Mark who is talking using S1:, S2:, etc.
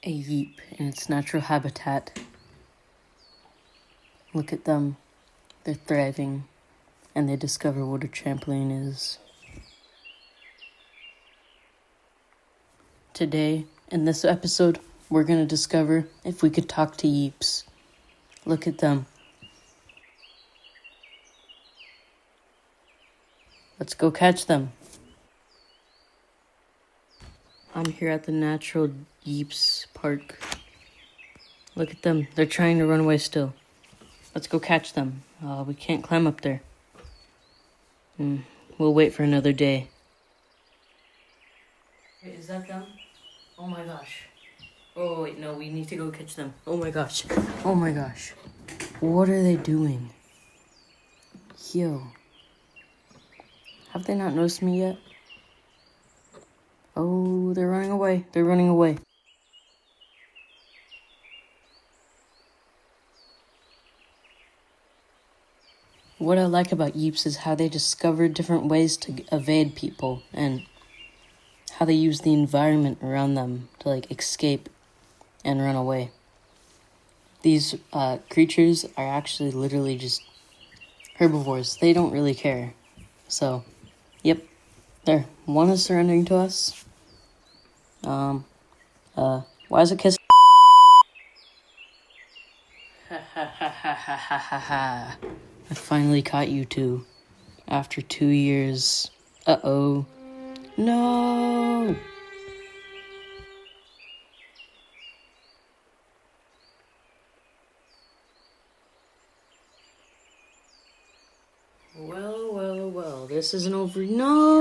S1: a yeep in its natural habitat. Look at them. They're thriving, and they discover what a trampoline is. Today, in this episode, we're going to discover if we could talk to yeeps. Look at them. Let's go catch them. I'm here at the natural yeeps park. Look at them. They're trying to run away still. Let's go catch them. We can't climb up there. We'll wait for another day. Wait, is that them? Oh my gosh. Oh wait, no, we need to go catch them. Oh my gosh. Oh my gosh. What are they doing? Yo. Have they not noticed me yet? Oh, they're running away. They're running away. What I like about yeeps is how they discover different ways to evade people and how they use the environment around them to escape and run away. These creatures are actually literally just herbivores. They don't really care. So, yep. There. One is surrendering to us. Why is it kissing? Ha ha ha ha ha ha ha ha. I finally caught you two. After 2 years. Uh-oh. No! Well, this isn't over. No!